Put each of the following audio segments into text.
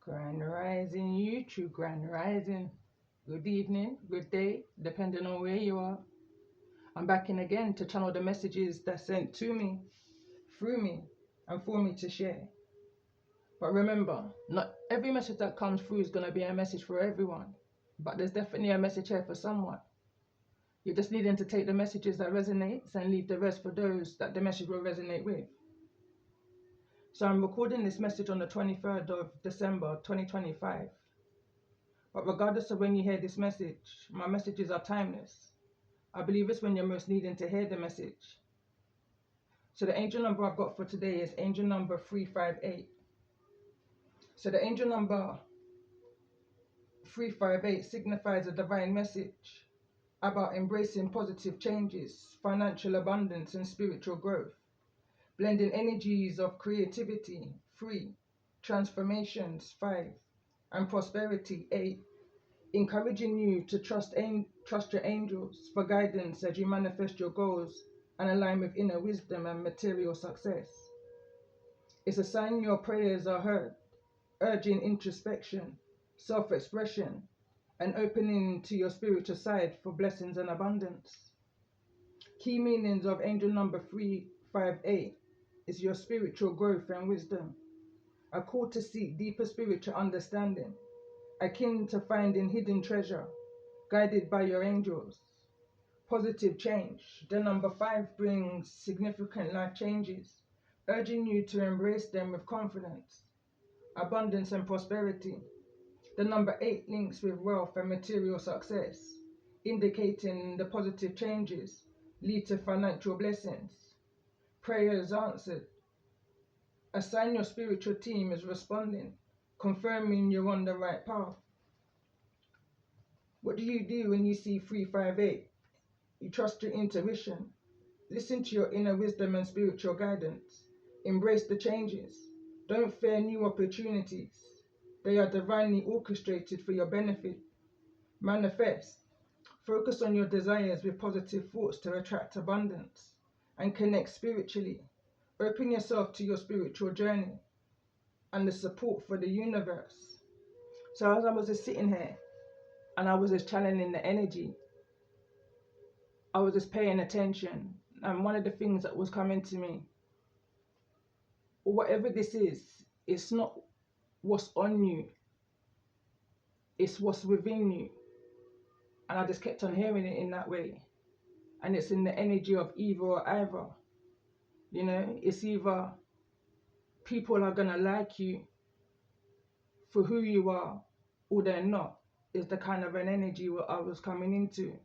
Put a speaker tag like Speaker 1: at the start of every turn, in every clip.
Speaker 1: Grand Rising YouTube, Grand Rising. Good evening, good day, depending on where you are. I'm back in again to channel the messages that's sent to me, through me, and for me to share. But remember, not every message that comes through is going to be a message for everyone. But there's definitely a message here for someone. You're just needing to take the messages that resonates and leave the rest for those that the message will resonate with. So I'm recording this message on the 23rd of December 2025. But regardless of when you hear this message, my messages are timeless. I believe it's when you're most needing to hear the message. So the angel number I've got for today is angel number 358. So the angel number 358 signifies a divine message about embracing positive changes, financial abundance, and spiritual growth, blending energies of creativity, 3, transformations, 5, and prosperity, 8. Encouraging you to trust your angels for guidance as you manifest your goals and align with inner wisdom and material success. It's a sign your prayers are heard, urging introspection, self-expression, and opening to your spiritual side for blessings and abundance. Key meanings of angel number 358 is your spiritual growth and wisdom, a call to seek deeper spiritual understanding, akin to finding hidden treasure, guided by your angels. Positive change. The number 5 brings significant life changes, urging you to embrace them with confidence. Abundance and prosperity. The number 8 links with wealth and material success, indicating the positive changes lead to financial blessings. Prayers answered. A sign your spiritual team is responding, confirming you're on the right path. What do you do when you see 358? You trust your intuition. Listen to your inner wisdom and spiritual guidance. Embrace the changes. Don't fear new opportunities. They are divinely orchestrated for your benefit. Manifest. Focus on your desires with positive thoughts to attract abundance. And connect spiritually. Open yourself to your spiritual journey and the support for the universe. So as I was just sitting here and I was just channeling the energy, I was just paying attention, and one of the things that was coming to me, whatever this is, it's not what's on you, it's what's within you. And I just kept on hearing it in that way. And it's in the energy of either or either. You know, it's either people are going to like you for who you are, or they're not, is the kind of an energy what I was coming into.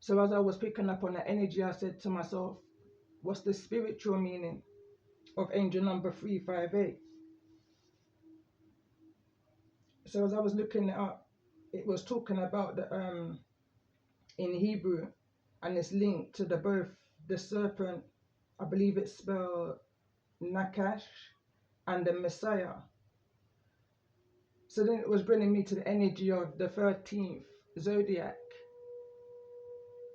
Speaker 1: So as I was picking up on the energy, I said to myself, what's the spiritual meaning of angel number 358? So as I was looking it up, it was talking about the in Hebrew, and it's linked to the serpent, I believe it's spelled Nakash, and the Messiah. So then it was bringing me to the energy of the 13th zodiac,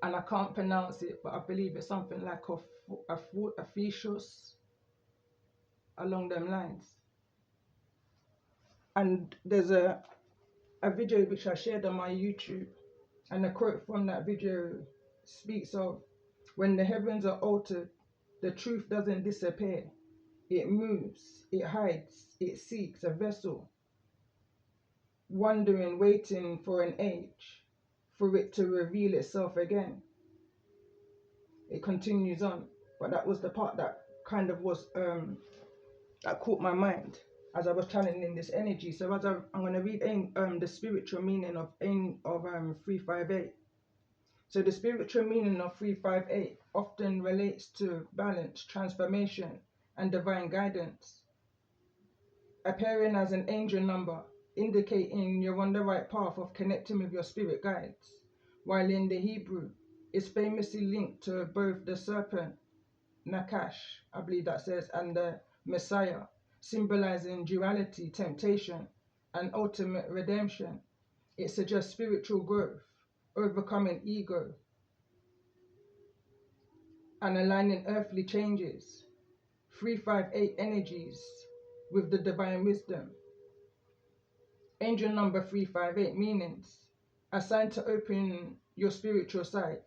Speaker 1: and I can't pronounce it, but I believe it's something like Ophiuchus, along them lines. And there's a video which I shared on my YouTube, and a quote from that video speaks of, when the heavens are altered, the truth doesn't disappear. It moves, it hides, it seeks a vessel, wondering, waiting for an age, for it to reveal itself again. It continues on, but that was the part that kind of was, that caught my mind as I was channeling this energy. So as I'm going to read the spiritual meaning of 358. So the spiritual meaning of 358 often relates to balance, transformation, and divine guidance, appearing as an angel number, indicating you're on the right path of connecting with your spirit guides, while in the Hebrew, it's famously linked to both the serpent, Nakash, I believe that says, and the Messiah, symbolizing duality, temptation, and ultimate redemption. It suggests spiritual growth, overcoming ego, and aligning earthly changes. 358 energies with the divine wisdom. Angel number 358, meanings. Assigned to open your spiritual side.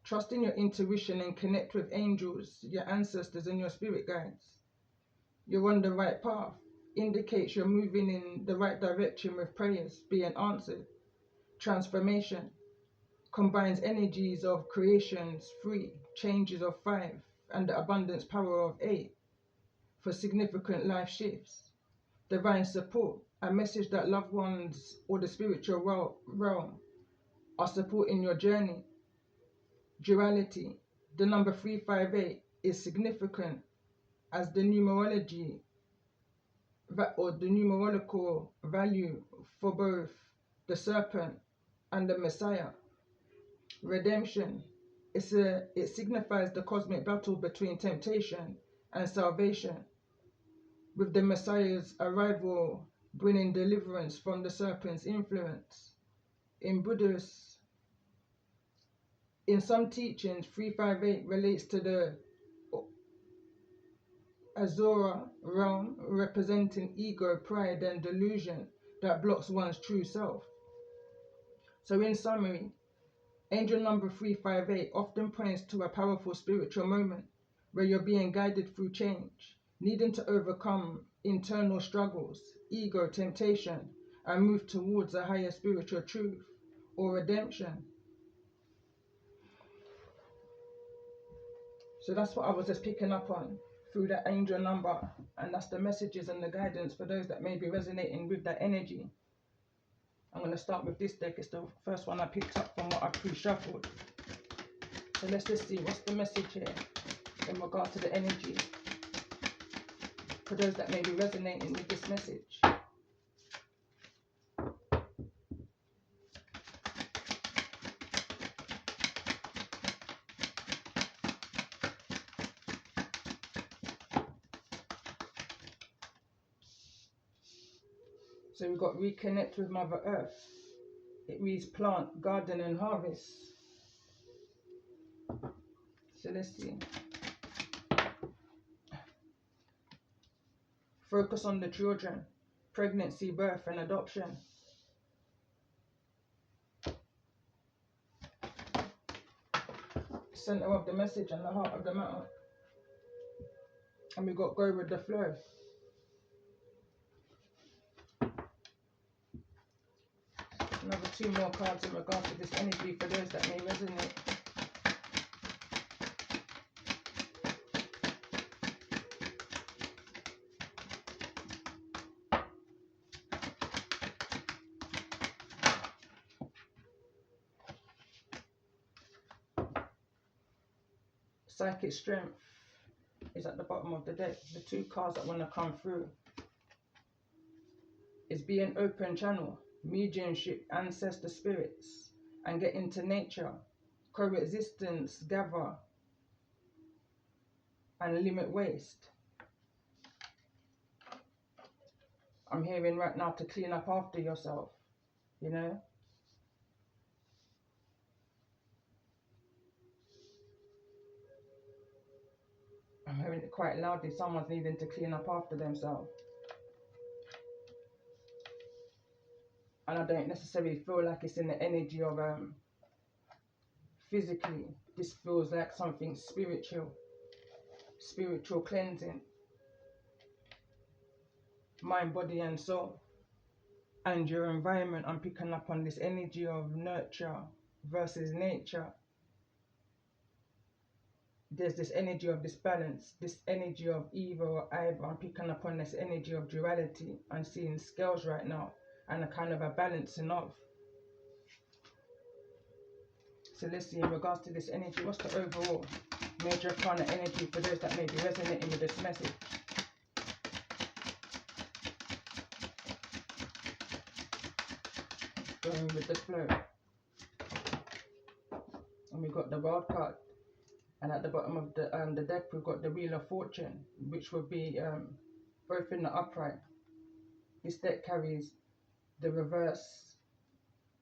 Speaker 1: Trust in your intuition and connect with angels, your ancestors, and your spirit guides. You're on the right path. Indicates you're moving in the right direction with prayers being answered. Transformation. Combines energies of creations 3, changes of 5, and the abundance power of 8 for significant life shifts. Divine support. A message that loved ones or the spiritual realm are supporting your journey. Duality. The number 358 is significant as the numerology or the numerological value for both the serpent and the Messiah. Redemption. It signifies the cosmic battle between temptation and salvation, with the Messiah's arrival bringing deliverance from the serpent's influence. In some teachings, 358 relates to the Azura realm, representing ego, pride, and delusion that blocks one's true self. So in summary, angel number 358 often points to a powerful spiritual moment where you're being guided through change, needing to overcome internal struggles, ego, temptation, and move towards a higher spiritual truth or redemption. So that's what I was just picking up on through that angel number, and that's the messages and the guidance for those that may be resonating with that energy. I'm going to start with this deck. It's the first one I picked up from what I pre-shuffled. So let's just see what's the message here in regard to the energy for those that may be resonating with this message. So we've got reconnect with Mother Earth. It reads plant, garden and harvest. So let's see. Focus on the children, pregnancy, birth and adoption. Center of the message and the heart of the matter. And we got go with the flow. Another 2 more cards in regard to this energy for those that may resonate. Psychic strength is at the bottom of the deck. The 2 cards that want to come through is be an open channel, mediumship, ancestor spirits, and get into nature, coexistence, gather, and limit waste. I'm hearing right now to clean up after yourself, you know. I'm hearing it quite loudly. Someone's needing to clean up after themselves. And I don't necessarily feel like it's in the energy of physically. This feels like something spiritual cleansing, mind, body and soul. And your environment, I'm picking up on this energy of nurture versus nature. There's this energy of this balance, this energy of either or either. I'm picking up on this energy of duality. I'm seeing scales right now and a kind of a balancing of. So let's see, in regards to this energy, what's the overall major arcana energy for those that may be resonating with this message? Going with the flow. And we've got the World card. And at the bottom of the deck, we've got the Wheel of Fortune, which will be both in the upright. This deck carries the reverse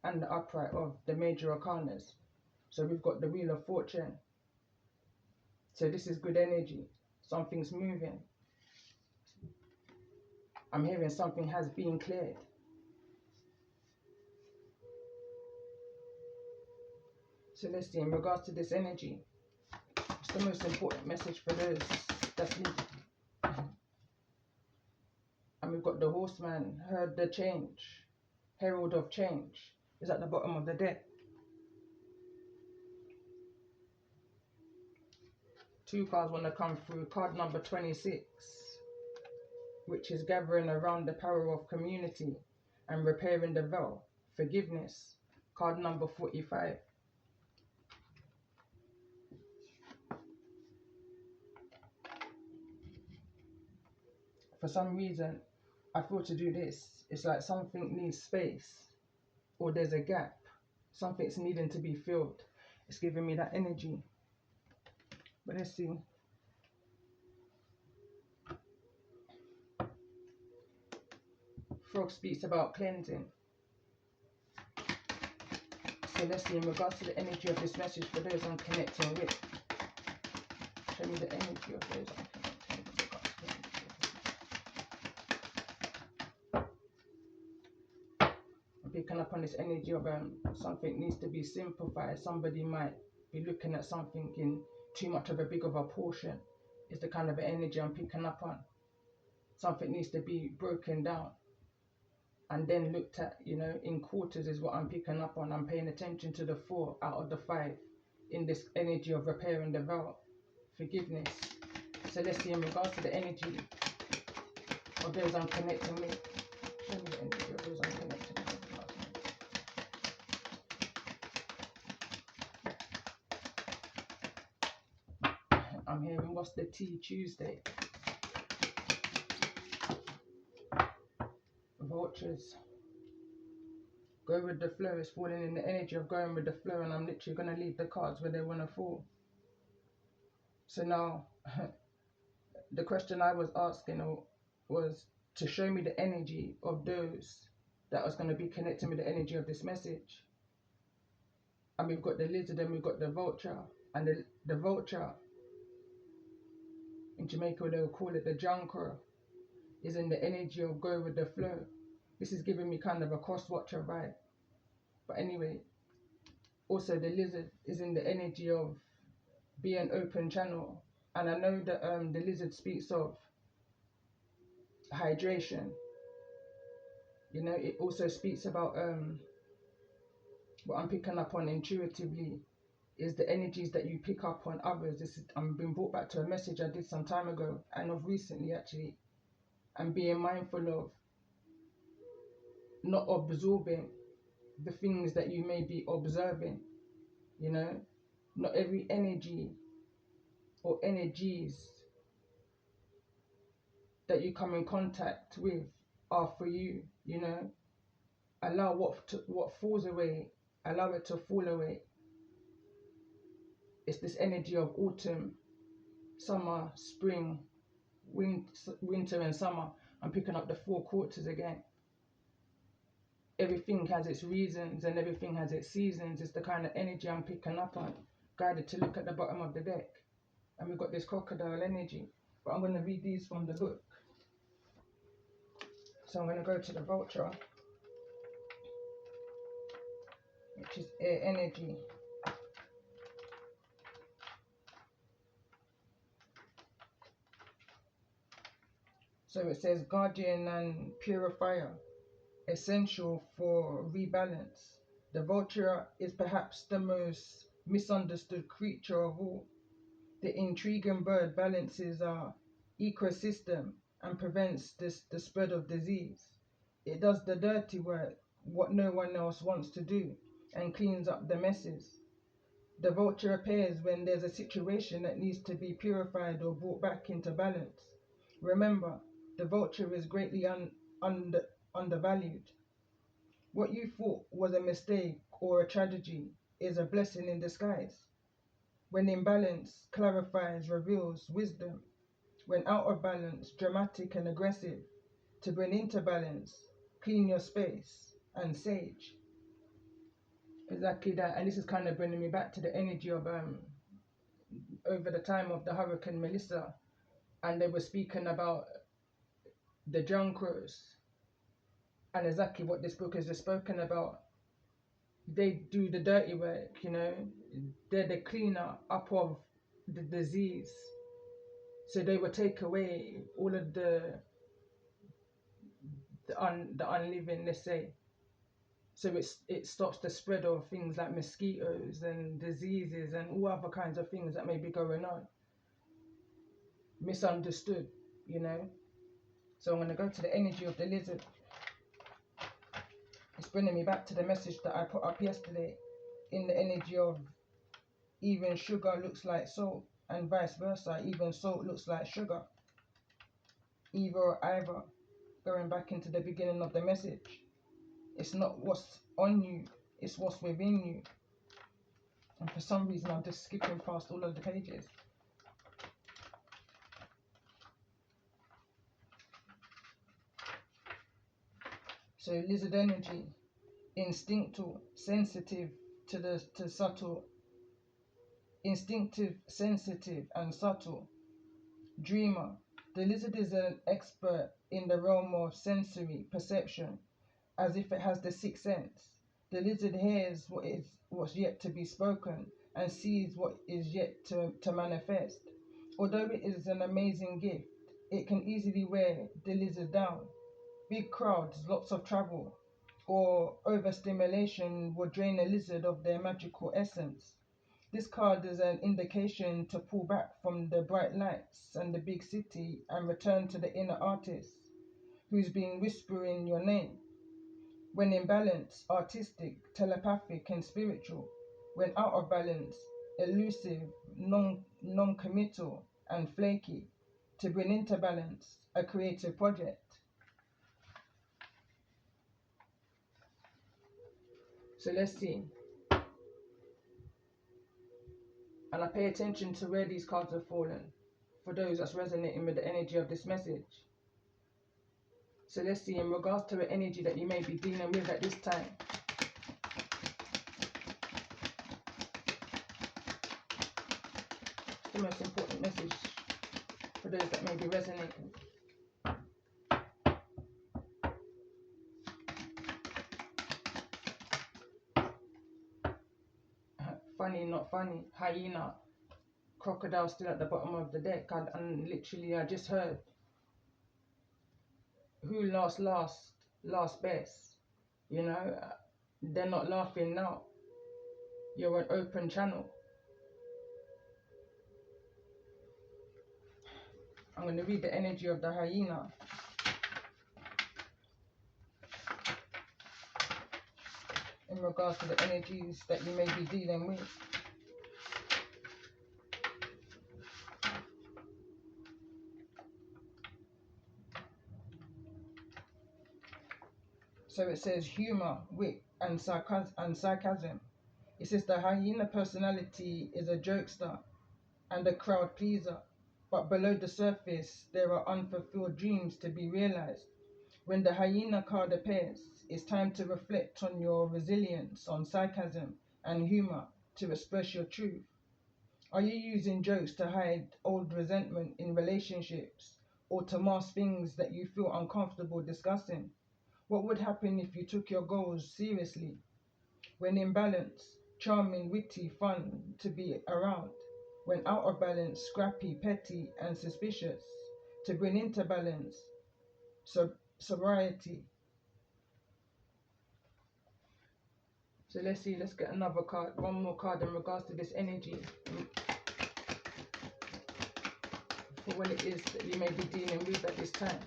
Speaker 1: and the upright of the major arcanas. So we've got the Wheel of Fortune. So this is good energy. Something's moving. I'm hearing something has been cleared. Celeste, in regards to this energy, it's the most important message for those that's needed. And we've got the horseman, heard the change, herald of change, is at the bottom of the deck. 2 cards want to come through. Card number 26, which is gathering around the power of community and repairing the veil, forgiveness. Card number 45. For some reason, I feel to do this, it's like something needs space, or there's a gap, something's needing to be filled. It's giving me that energy. But let's see. Frog speaks about cleansing. So let's see, in regards to the energy of this message for those I'm connecting with. Show me the energy of those I'm connecting with. I'm picking up on this energy of something needs to be simplified. Somebody might be looking at something in too much of a big of a portion. Is the kind of energy I'm picking up on. Something needs to be broken down and then looked at, you know, in quarters is what I'm picking up on. I'm paying attention to the 4 out of the 5 in this energy of repairing the veil, forgiveness. So let's see, in regards to the energy of those I'm connecting with. Show me the energy of those I'm connecting with. I'm hearing, what's the T? Tuesday. Vultures. Go with the flow. It's falling in the energy of going with the flow, and I'm literally going to leave the cards where they want to fall. So now, the question I was asking was to show me the energy of those that was going to be connecting with the energy of this message. And we've got the lizard and we've got the vulture. And the vulture, in Jamaica they will call it the junker, is in the energy of go with the flow. This is giving me kind of a cross-watcher vibe. But anyway, also the lizard is in the energy of be an open channel. And I know that the lizard speaks of hydration. You know, it also speaks about what I'm picking up on intuitively is the energies that you pick up on others. I'm being brought back to a message I did some time ago, and of recently actually, and being mindful of not absorbing the things that you may be observing. You know, not every energy or energies that you come in contact with are for you. You know, allow what falls away, allow it to fall away. It's this energy of autumn, summer, spring, winter and summer. I'm picking up the 4 quarters again. Everything has its reasons and everything has its seasons. It's the kind of energy I'm picking up on. Guided to look at the bottom of the deck. And we've got this crocodile energy. But I'm going to read these from the book. So I'm going to go to the vulture, which is air energy. So it says guardian and purifier, essential for rebalance. The vulture is perhaps the most misunderstood creature of all. The intriguing bird balances our ecosystem and prevents the spread of disease. It does the dirty work, what no one else wants to do, and cleans up the messes. The vulture appears when there's a situation that needs to be purified or brought back into balance. Remember, the vulture is greatly undervalued. What you thought was a mistake or a tragedy is a blessing in disguise. When in balance, clarifies, reveals wisdom. When out of balance, dramatic and aggressive. To bring into balance, clean your space, and sage. Exactly that. And this is kind of bringing me back to the energy of over the time of the Hurricane Melissa. And they were speaking about the junkers. And exactly what this book has just spoken about. they do the dirty work, you know. They're the cleaner up of the disease. So they will take away all of the unliving, let's say. So it stops the spread of things like mosquitoes and diseases and all other kinds of things that may be going on. Misunderstood, you know. So I'm going to go to the energy of the lizard. It's bringing me back to the message that I put up yesterday, in the energy of even sugar looks like salt, and vice versa. Even salt looks like sugar. Either or either. Going back into the beginning of the message. It's not what's on you, it's what's within you. And for some reason, I'm just skipping past all of the pages. So lizard energy, instinctual, sensitive to subtle, instinctive, sensitive and subtle. Dreamer. The lizard is an expert in the realm of sensory perception, as if it has the sixth sense. The lizard hears what's yet to be spoken and sees what is yet to manifest. Although it is an amazing gift, it can easily wear the lizard down. Big crowds, lots of travel, or overstimulation will drain a lizard of their magical essence. This card is an indication to pull back from the bright lights and the big city and return to the inner artist who's been whispering your name. When in balance, artistic, telepathic and spiritual. When out of balance, elusive, non-committal and flaky. To bring into balance, a creative project. So let's see. And I pay attention to where these cards have fallen, for those that's resonating with the energy of this message. So let's see, in regards to the energy that you may be dealing with at this time. The most important message for those that may be resonating. Funny, not funny. Hyena. Crocodile still at the bottom of the deck. And literally I just heard. Who last best. You know, they're not laughing now. You're an open channel. I'm going to read the energy of the hyena. In regards to the energies that you may be dealing with. So it says humor, wit, and sarcasm. It says the hyena personality is a jokester and a crowd pleaser, but below the surface there are unfulfilled dreams to be realized. When the hyena card appears, it's time to reflect on your resilience, on sarcasm and humor to express your truth. Are you using jokes to hide old resentment in relationships or to mask things that you feel uncomfortable discussing? What would happen if you took your goals seriously? When in balance, charming, witty, fun to be around. When out of balance, scrappy, petty, and suspicious. To bring into balance, sobriety. So let's see, let's get another card, one more card in regards to this energy. For what it is that you may be dealing with at this time.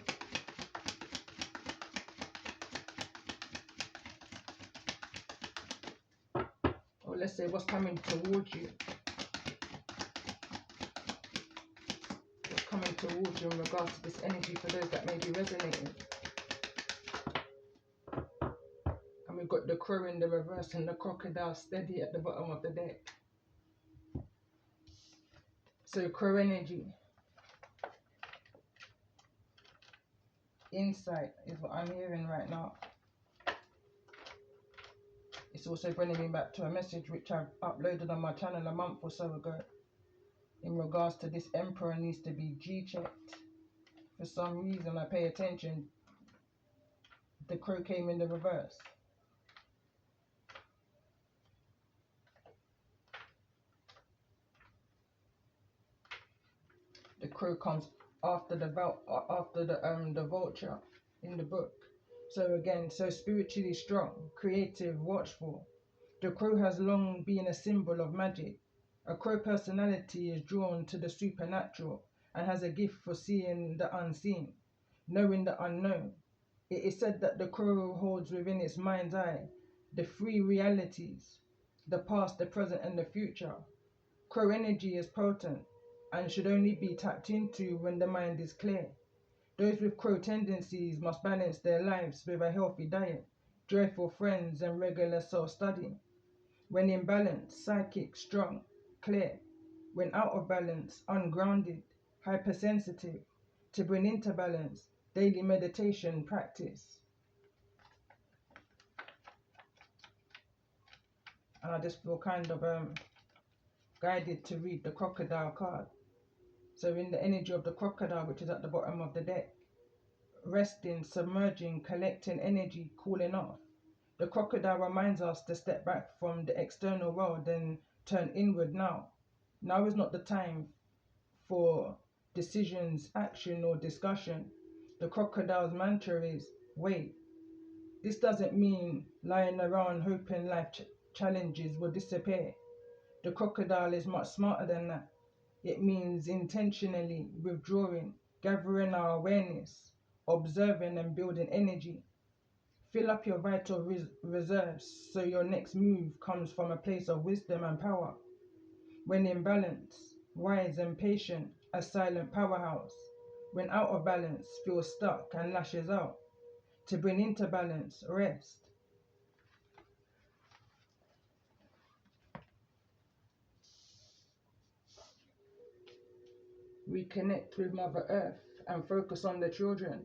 Speaker 1: Or let's say what's coming towards you. What's coming towards you in regards to this energy for those that may be resonating. And we've got the crow in the reverse and the crocodile steady at the bottom of the deck. So crow energy. Insight is what I'm hearing right now. It's also bringing me back to a message which I've uploaded on my channel a month or so ago. In regards to this emperor needs to be G-checked. For some reason I pay attention. The crow came in the reverse. The crow comes after the vulture in the book. So again, so spiritually strong, creative, watchful. The crow has long been a symbol of magic. A crow personality is drawn to the supernatural and has a gift for seeing the unseen, knowing the unknown. It is said that the crow holds within its mind's eye the three realities, the past, the present, and the future. Crow energy is potent and should only be tapped into when the mind is clear. Those with crow tendencies must balance their lives with a healthy diet, joyful friends, and regular self-study. When in balance, psychic, strong, clear. When out of balance, ungrounded, hypersensitive. To bring into balance, daily meditation practice. And I just feel kind of guided to read the crocodile card. So in the energy of the crocodile, which is at the bottom of the deck, resting, submerging, collecting energy, cooling off. The crocodile reminds us to step back from the external world and turn inward now. Now is not the time for decisions, action, or discussion. The crocodile's mantra is wait. This doesn't mean lying around hoping life challenges will disappear. The crocodile is much smarter than that. It means intentionally withdrawing, gathering our awareness, observing and building energy. Fill up your vital reserves so your next move comes from a place of wisdom and power. When in balance, wise and patient, a silent powerhouse. When out of balance, feels stuck and lashes out. To bring into balance, rest. Reconnect with Mother Earth and focus on the children.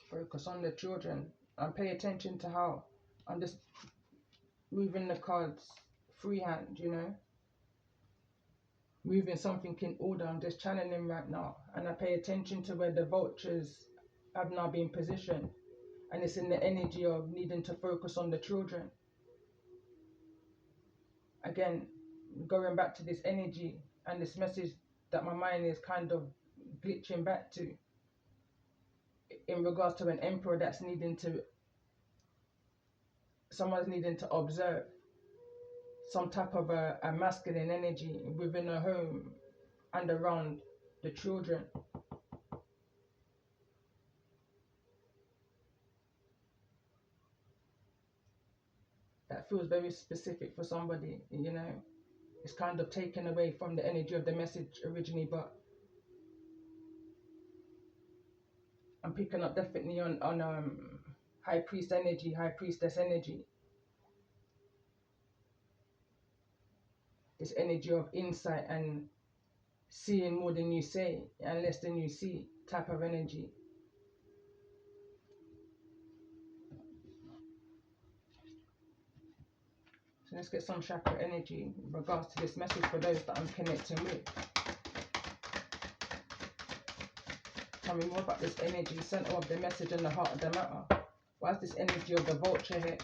Speaker 1: Focus on the children and pay attention to how I'm just moving the cards freehand, moving something in order. I'm just channeling right now, and I pay attention to where the vultures have now been positioned, and it's in the energy of needing to focus on the children. Again, going back to this energy and this message that my mind is kind of glitching back to in regards to an emperor that's someone's needing to observe some type of a masculine energy within a home and around the children. That feels very specific for somebody, It's kind of taken away from the energy of the message originally, but I'm picking up definitely on high priest energy, high priestess energy. This energy of insight and seeing more than you say and less than you see type of energy. So let's get some chakra energy in regards to this message for those that I'm connecting with. Tell me more about this energy, center of the message and the heart of the matter. Why is this energy of the vulture here?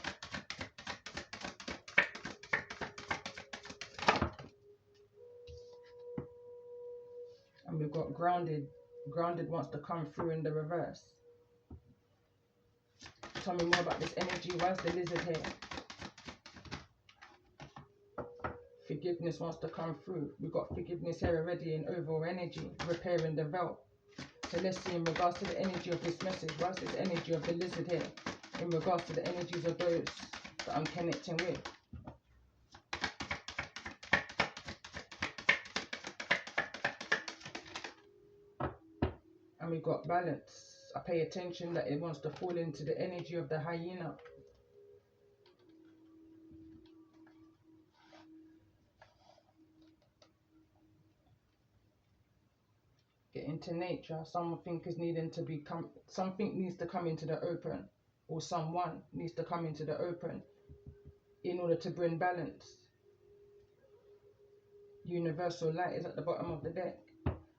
Speaker 1: And we've got grounded. Grounded wants to come through in the reverse. Tell me more about this energy. Why is the lizard here? Forgiveness wants to come through. We've got forgiveness here already in overall energy, repairing the veil. So let's see in regards to the energy of this message. Why is this energy of the lizard here? In regards to the energies of those that I'm connecting with. And we've got balance. I pay attention that it wants to fall into the energy of the hyena. Get into nature. Something needs to come into the open, or someone needs to come into the open in order to bring balance. Universal light is at the bottom of the deck.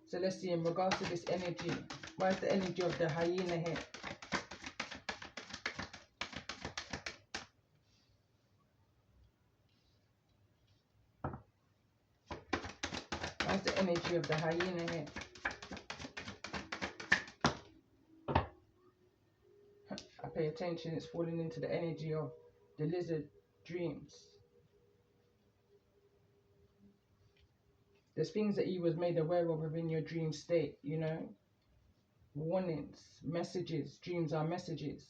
Speaker 1: So let's see in regards to this energy. Why is the energy of the hyena here? energy of the hyena here. I pay attention, it's falling into the energy of the lizard dreams. There's things that you was made aware of within your dream state, you know. Warnings, messages, dreams are messages.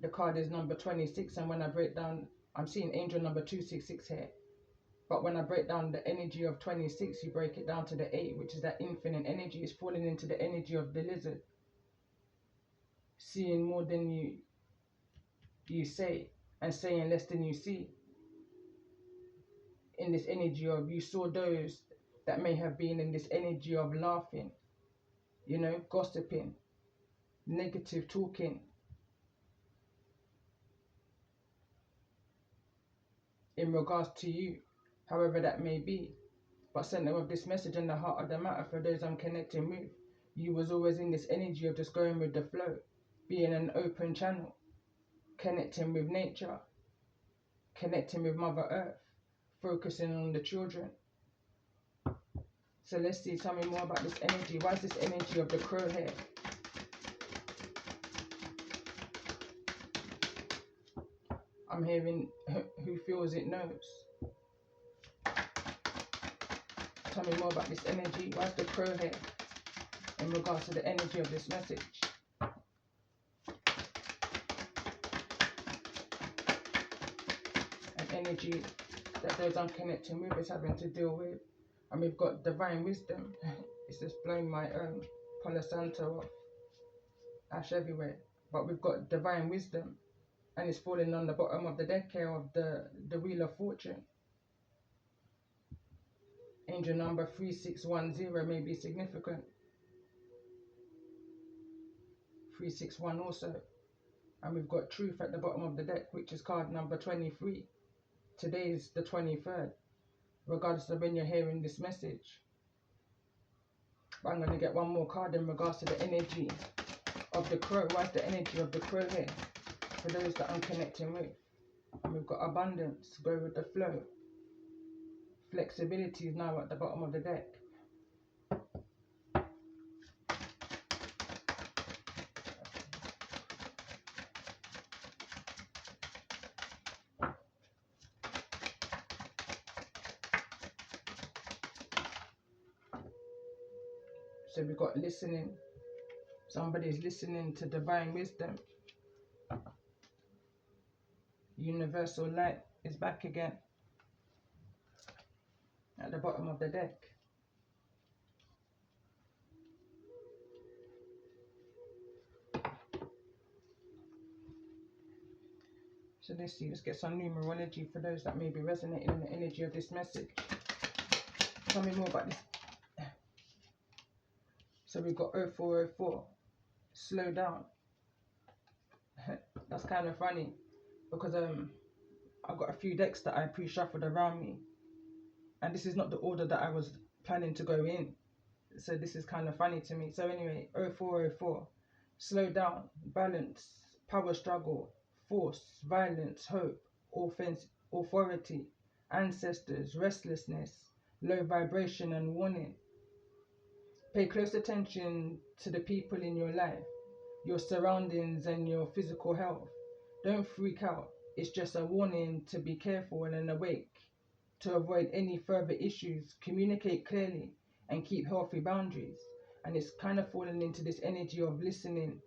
Speaker 1: The card is number 26, and when I break down, I'm seeing angel number 266 here. But when I break down the energy of 26, you break it down to the 8, which is that infinite energy. It's falling into the energy of the lizard. Seeing more than you say, and saying less than you see. In this energy of, you saw those that may have been in this energy of laughing, you know, gossiping, negative talking, in regards to you, however that may be. But sent them with this message in the heart of the matter for those I'm connecting with. You was always in this energy of just going with the flow, being an open channel, connecting with nature, connecting with Mother Earth, focusing on the children. So let's see, tell me more about this energy. Why is this energy of the crow here? I'm hearing who feels it knows. Tell me more about this energy. Why is the crow here in regards to the energy of this message? An energy that those I'm connecting with is having to deal with. And we've got divine wisdom. It's just blowing my Palo Santo off. Ash everywhere. But we've got divine wisdom. And it's falling on the bottom of the deck here of the Wheel of Fortune. Angel number 3610 may be significant. 361 also. And we've got truth at the bottom of the deck, which is card number 23. Today is the 23rd, regardless of when you're hearing this message. But I'm going to get one more card in regards to the energy of the crow. Why is the energy of the crow here? For those that I'm connecting with. And we've got abundance, go with the flow. Flexibility is now at the bottom of the deck. So we've got listening. Somebody's listening to divine wisdom. Universal light is back again at the bottom of the deck. So let's see, let's get some numerology for those that may be resonating in the energy of this message. Tell me more about this. So we've got 0404, slow down. That's kind of funny because I've got a few decks that I pre-shuffled around me, and this is not the order that I was planning to go in, so this is kind of funny to me. So anyway, 0404, slow down, balance, power struggle, force, violence, hope, offense, authority, ancestors, restlessness, low vibration and warning. Pay close attention to the people in your life, your surroundings and your physical health. Don't freak out. It's just a warning to be careful and awake, to avoid any further issues. Communicate clearly and keep healthy boundaries. And it's kind of falling into this energy of listening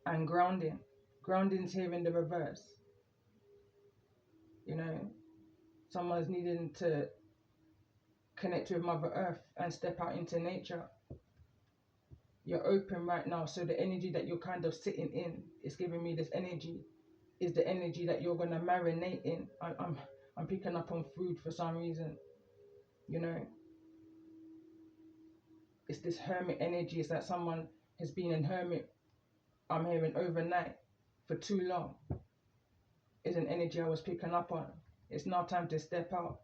Speaker 1: and grounding. Grounding's here in the reverse. You know, someone's needing to connect with Mother Earth and step out into nature. You're open right now, so the energy that you're kind of sitting in is giving me this energy, is the energy that you're gonna marinate in. I'm picking up on food for some reason, you know. It's this hermit energy. It's like someone has been in hermit, I'm hearing, overnight for too long. Is an energy I was picking up on. It's now time to step out.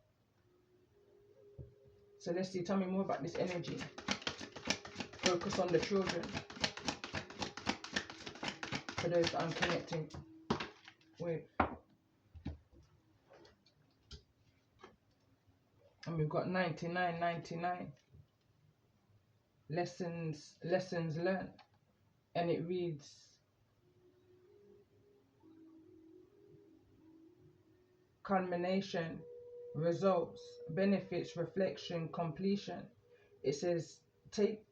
Speaker 1: So let's see, tell me more about this energy. Focus on the children. For those that I'm connecting with. And we've got 99.99. Lessons learned. And it reads, culmination, results, benefits, reflection, completion. It says take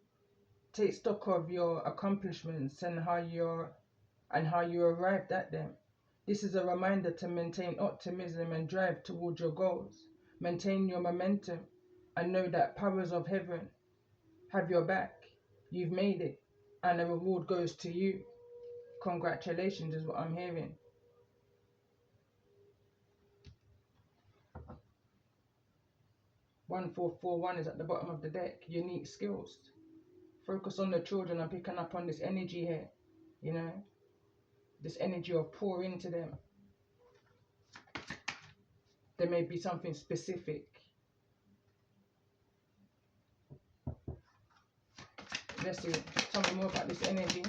Speaker 1: stock of your accomplishments and how you arrived at them. This is a reminder to maintain optimism and drive towards your goals. Maintain your momentum and know that powers of heaven have your back. You've made it and the reward goes to you. Congratulations is what I'm hearing. One 441 is at the bottom of the deck. Unique skills. Focus on the children. I'm picking up on this energy here. You know, this energy of pour into them. There may be something specific. Let's see. Tell me more about this energy.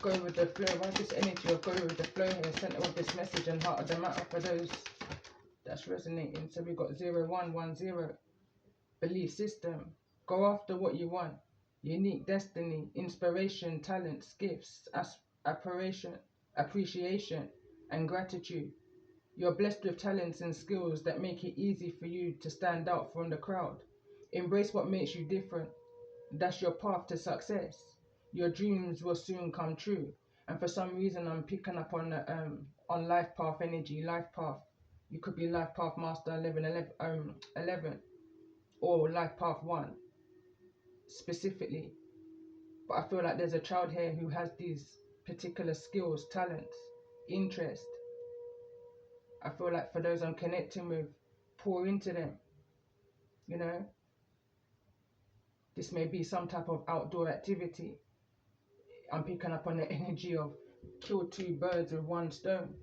Speaker 1: Go with the flow. Why this energy of go with the flow here? Center of this message and heart of the matter for those that's resonating. So we've got 0110. Belief system. Go after what you want. Unique destiny, inspiration, talents, gifts, appreciation, and gratitude. You're blessed with talents and skills that make it easy for you to stand out from the crowd. Embrace what makes you different. That's your path to success. Your dreams will soon come true. And for some reason, I'm picking up on life path energy, life path. You could be life path master 11 or life path 1 specifically. But I feel like there's a child here who has these particular skills, talents, interest. I feel like for those I'm connecting with, pour into them. You know, this may be some type of outdoor activity. I'm picking up on the energy of kill two birds with one stone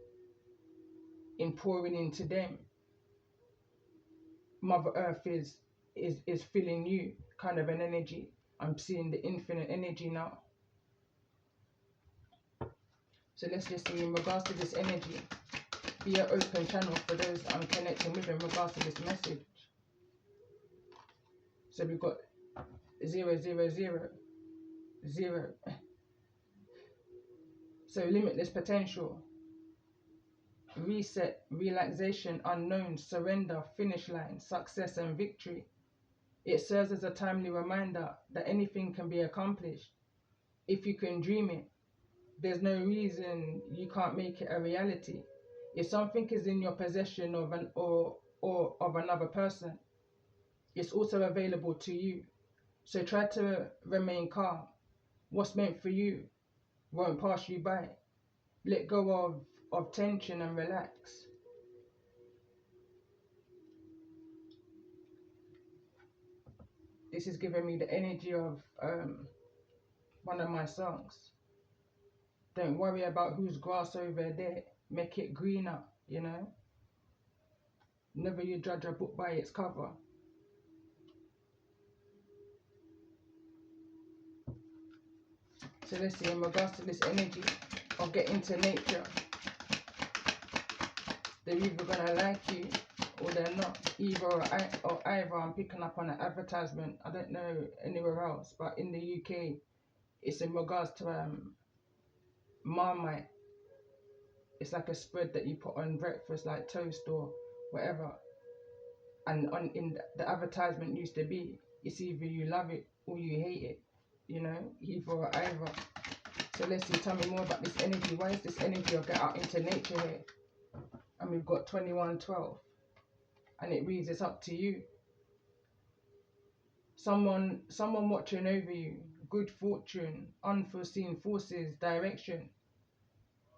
Speaker 1: in pouring into them. Mother Earth is filling you, kind of an energy. I'm seeing the infinite energy now. So let's just see in regards to this energy. Be an open channel for those I'm connecting with in regards to this message. So we've got 000. So limitless potential. Reset, relaxation, unknown, surrender, finish line, success and victory. It serves as a timely reminder that anything can be accomplished if you can dream it. There's no reason you can't make it a reality. If something is in your possession of or of another person, it's also available to you. So try to remain calm. What's meant for you won't pass you by. Let go of tension and relax. This is giving me the energy of one of my songs. Don't worry about whose grass over there. Make it greener, you know. Never you judge a book by its cover. So let's see, in regards to this energy of getting to nature, they're either going to like you or they're not. Either or either. I'm picking up on an advertisement. I don't know anywhere else, but in the UK, it's in regards to Marmite. It's like a spread that you put on breakfast, like toast or whatever. And in the advertisement used to be, it's either you love it or you hate it. You know, either or either. So let's see, tell me more about this energy. Why is this energy of get out into nature here? And we've got 2112. And it reads, it's up to you. Someone watching over you. Good fortune, unforeseen forces, direction.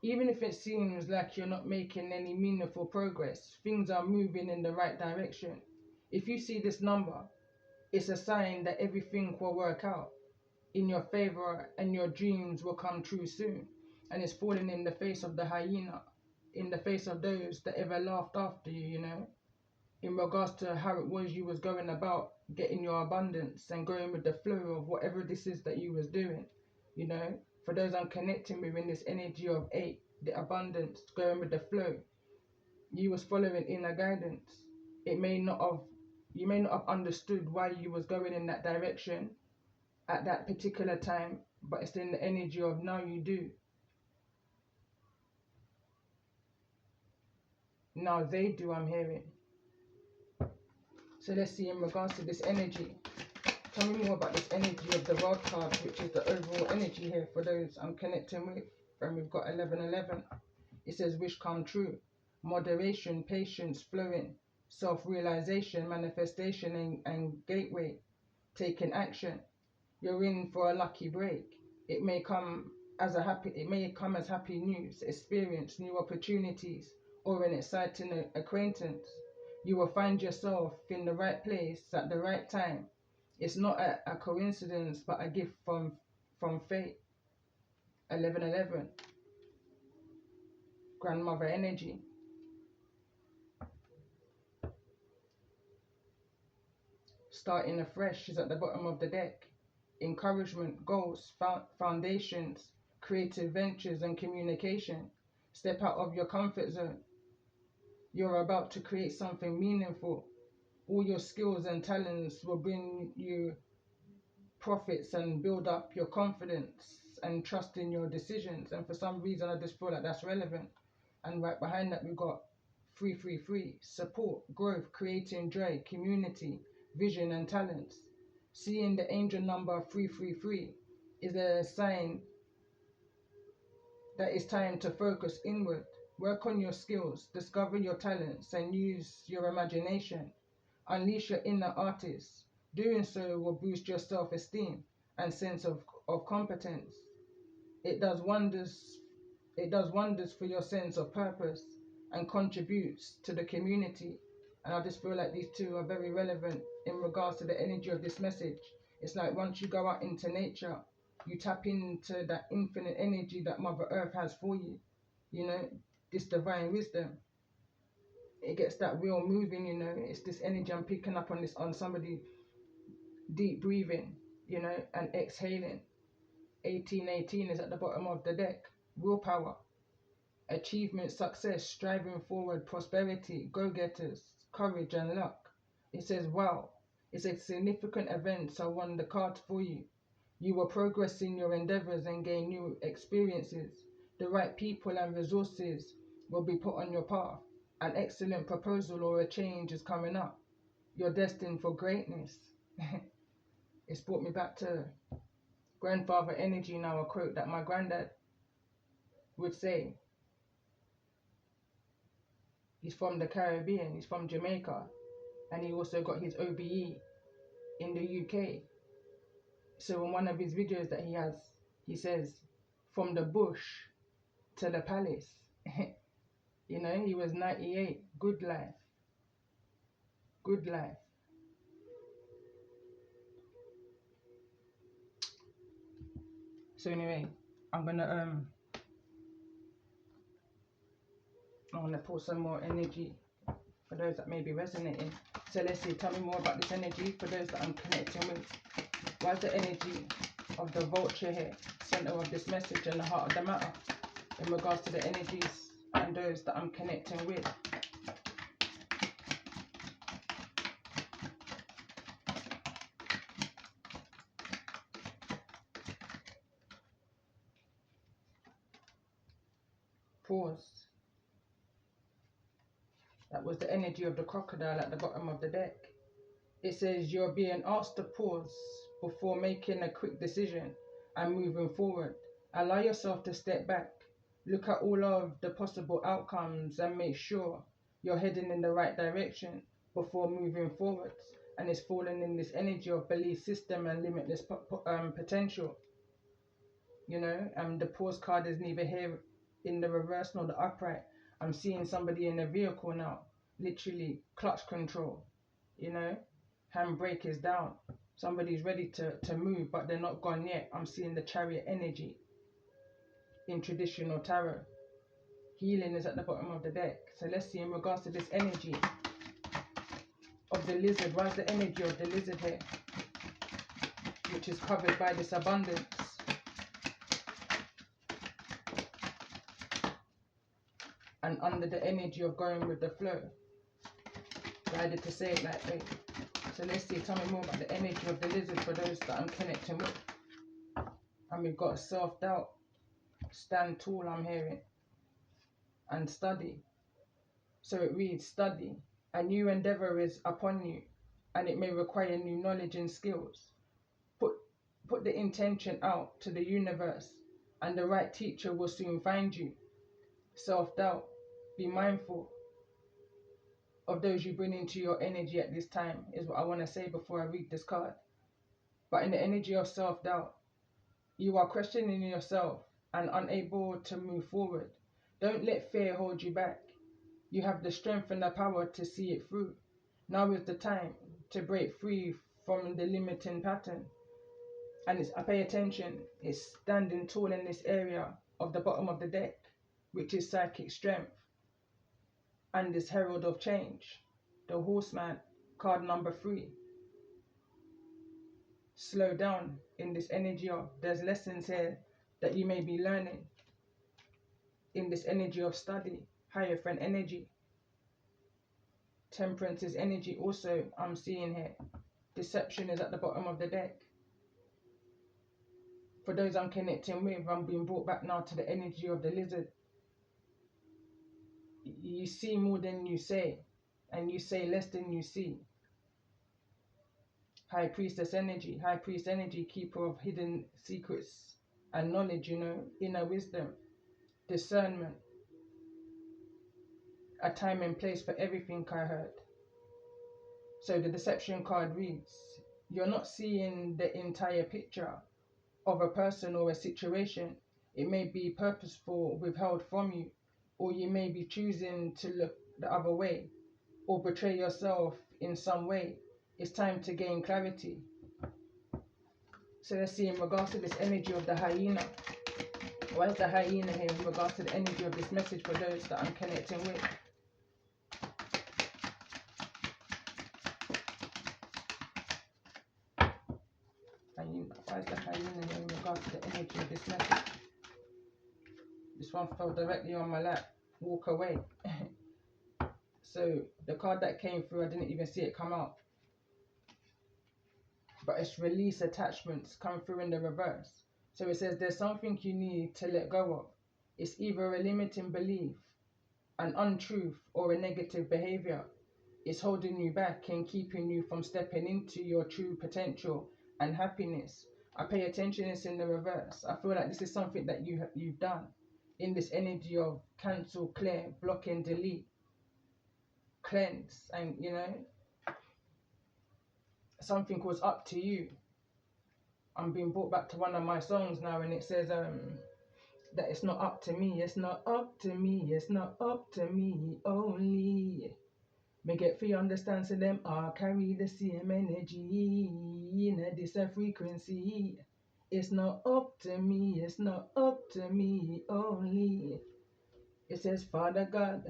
Speaker 1: Even if it seems like you're not making any meaningful progress, things are moving in the right direction. If you see this number, it's a sign that everything will work out in your favor and your dreams will come true soon. And it's falling in the face of the hyena, in the face of those that ever laughed after you, you know, in regards to how it was you was going about getting your abundance and going with the flow of whatever this is that you was doing, you know. For those I'm connecting with in this energy of 8, the abundance, going with the flow, you was following inner guidance. It may not have You may not have understood why you was going in that direction at that particular time, but it's in the energy of now you do. Now they do, I'm hearing. So let's see in regards to this energy. Tell me more about this energy of the World card, which is the overall energy here for those I'm connecting with. And we've got 1111. It says wish come true. Moderation, patience, flowing, self-realization, manifestation, and gateway. Taking action. You're in for a lucky break. It may come as happy news, experience, new opportunities, or an exciting acquaintance. You will find yourself in the right place at the right time. It's not a coincidence, but a gift from fate. 1111. Grandmother energy. Starting afresh is at the bottom of the deck. Encouragement, goals, foundations, creative ventures and communication. Step out of your comfort zone. You're about to create something meaningful. All your skills and talents will bring you profits and build up your confidence and trust in your decisions. And for some reason, I just feel like that's relevant. And right behind that, we've got 333, support, growth, creating joy, community, vision and talents. Seeing the angel number 333 is a sign that it's time to focus inward. Work on your skills, discover your talents and use your imagination. Unleash your inner artist. Doing so will boost your self-esteem and sense of competence. It does wonders for your sense of purpose and contributes to the community. And I just feel like these two are very relevant in regards to the energy of this message. It's like once you go out into nature, you tap into that infinite energy that Mother Earth has for you. You know, this divine wisdom. It gets that wheel moving, you know. It's this energy I'm picking up on somebody deep breathing, you know, and exhaling. 1818 is at the bottom of the deck. Willpower. Achievement, success, striving forward, prosperity, go-getters, courage and luck. It says, wow, it's a significant event, so I won the card for you. You will progress in your endeavors and gain new experiences. The right people and resources will be put on your path. An excellent proposal or a change is coming up. You're destined for greatness. It's brought me back to grandfather energy now, a quote that my granddad would say. He's from the Caribbean, he's from Jamaica, and he also got his OBE in the UK. So in one of his videos that he has, he says, from the bush to the palace. You know, he was 98, good life, good life. So anyway, I'm gonna pull some more energy for those that may be resonating. So let's see, tell me more about this energy for those that I'm connecting with. Why is the energy of the vulture here, center of this message and the heart of the matter in regards to the energies and those that I'm connecting with? Pause. That was the energy of the crocodile at the bottom of the deck. It says you're being asked to pause before making a quick decision and moving forward. Allow yourself to step back. Look at all of the possible outcomes and make sure you're heading in the right direction before moving forward. And it's falling in this energy of belief system and limitless potential. You know, the pause card is neither here in the reverse nor the upright. I'm seeing somebody in a vehicle now, literally clutch control, you know, handbrake is down. Somebody's ready to move, but they're not gone yet. I'm seeing the chariot energy in traditional tarot. Healing is at the bottom of the deck. So let's see in regards to this energy of the lizard. Why is the energy of the lizard here, which is covered by this abundance? And under the energy of going with the flow. Guided to say it like, wait, So let's see, tell me more about the energy of the lizard for those that I'm connecting with. And we've got self-doubt, stand tall, I'm hearing, and study. So it reads, study. A new endeavor is upon you, and it may require new knowledge and skills. Put the intention out to the universe, and the right teacher will soon find you. Self-doubt. Be mindful of those you bring into your energy at this time, is what I want to say before I read this card. But in the energy of self-doubt, you are questioning yourself and unable to move forward. Don't let fear hold you back. You have the strength and the power to see it through. Now is the time to break free from the limiting pattern. And I pay attention, it's standing tall in this area of the bottom of the deck, which is psychic strength, and this herald of change, the horseman, card number 3. Slow down in this energy of, there's lessons here that you may be learning in this energy of study, Hierophant energy. Temperance is energy also, I'm seeing here. Deception is at the bottom of the deck. For those I'm connecting with, I'm being brought back now to the energy of the lizard. You see more than you say, and you say less than you see. High Priestess energy, High Priest energy, keeper of hidden secrets and knowledge, you know, inner wisdom, discernment. A time and place for everything, I heard. So the deception card reads, you're not seeing the entire picture of a person or a situation. It may be purposeful, withheld from you, or you may be choosing to look the other way or betray yourself in some way. It's time to gain clarity. So let's see, in regards to this energy of the hyena, why is the hyena here in regards to the energy of this message for those that I'm connecting with? Hyena. Why is the hyena here in regards to the energy of this message? This one fell directly on my lap. Walk away. So the card that came through, I didn't even see it come out. But it's release attachments come through in the reverse. So it says there's something you need to let go of. It's either a limiting belief, an untruth, or a negative behavior. It's holding you back and keeping you from stepping into your true potential and happiness. I pay attention, it's in the reverse. I feel like this is something that you've done in this energy of cancel, clear, block and delete, cleanse, and you know, something was up to you. I'm being brought back to one of my songs now, and it says that it's not up to me, it's not up to me, it's not up to me only. Me get free understand, so them all carry the same energy in a different frequency. It's not up to me, it's not up to me only. It says, Father God,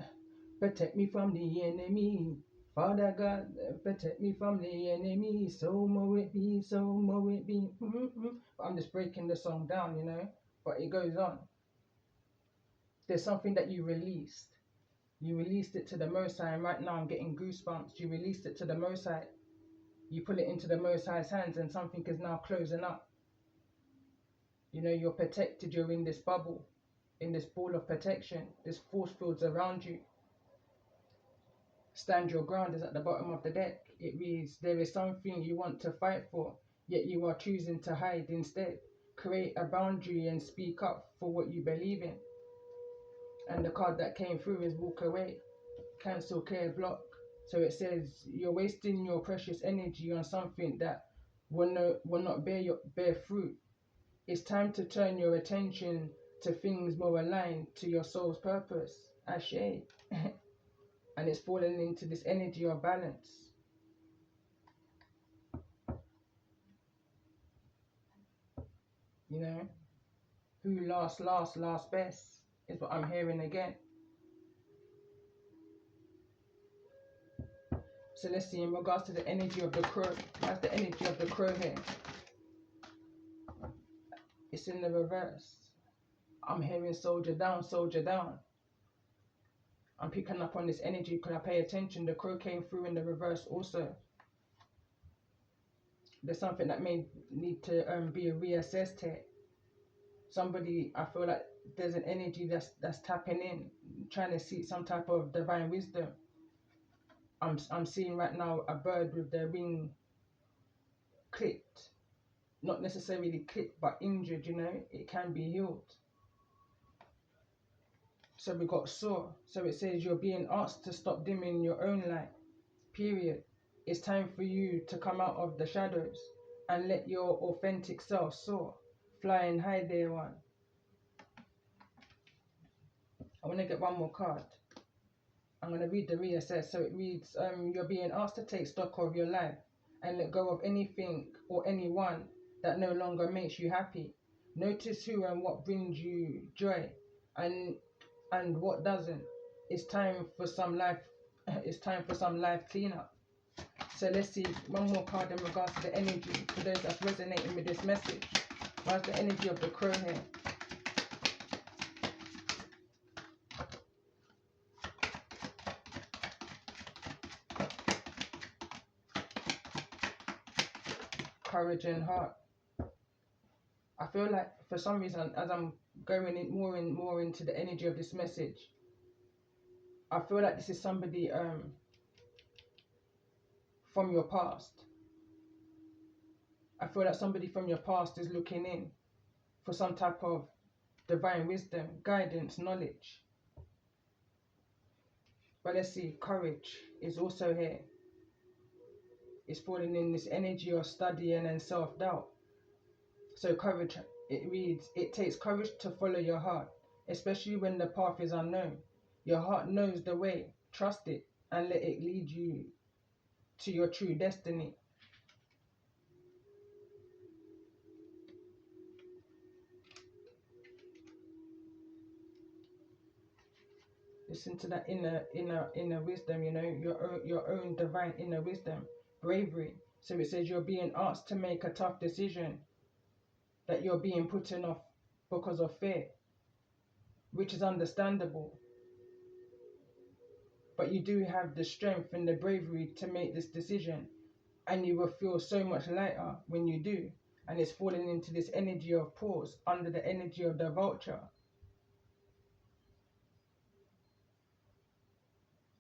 Speaker 1: protect me from the enemy. Father God, protect me from the enemy. So more it be, so more it be. But I'm just breaking the song down, you know. But it goes on. There's something that you released. You released it to the Most High, and right now I'm getting goosebumps. You released it to the Most High. You put it into the Most High's hands, and something is now closing up. You know, you're protected. You're in this bubble, in this ball of protection. This force fields around you. Stand your ground is at the bottom of the deck. It reads, there is something you want to fight for, yet you are choosing to hide instead. Create a boundary and speak up for what you believe in. And the card that came through is walk away. Cancel, clear, block. So it says you're wasting your precious energy on something that will not bear fruit. It's time to turn your attention to things more aligned to your soul's purpose. Ashe. And it's falling into this energy of balance. You know, who lasts best is what I'm hearing again. So let's see, in regards to the energy of the crow, that's the energy of the crow here. It's in the reverse. I'm hearing soldier down, soldier down. I'm picking up on this energy because I pay attention. The crow came through in the reverse also. there's something that may need to be reassessed here. Somebody, I feel like there's an energy that's tapping in, trying to seek some type of divine wisdom. I'm seeing right now a bird with their wing clipped, not necessarily clipped but injured. It can be healed. So we got sore. So it says you're being asked to stop dimming your own light. Period. It's time for you to come out of the shadows and let your authentic self soar. Fly and high, dear one. I want to get one more card. I'm going to read the reassess. So it reads, you're being asked to take stock of your life and let go of anything or anyone that no longer makes you happy. Notice who and what brings you joy and what doesn't. It's time for some life. It's time for some life cleanup. So let's see one more card in regards to the energy for those that's resonating with this message. What's the energy of the crow here? Courage and heart. I feel like for some reason, as I'm going in more and more into the energy of this message, I feel like this is somebody from your past. I feel like somebody from your past is looking in for some type of divine wisdom, guidance, knowledge. But let's see, courage is also here. It's falling in this energy of studying and self-doubt. So courage, it reads, it takes courage to follow your heart, especially when the path is unknown. Your heart knows the way. Trust it and let it lead you to your true destiny. Listen to that inner wisdom, your own divine inner wisdom, bravery. So it says you're being asked to make a tough decision that you're being put off because of fear, which is understandable. But you do have the strength and the bravery to make this decision, and you will feel so much lighter when you do. And it's falling into this energy of pause under the energy of the vulture.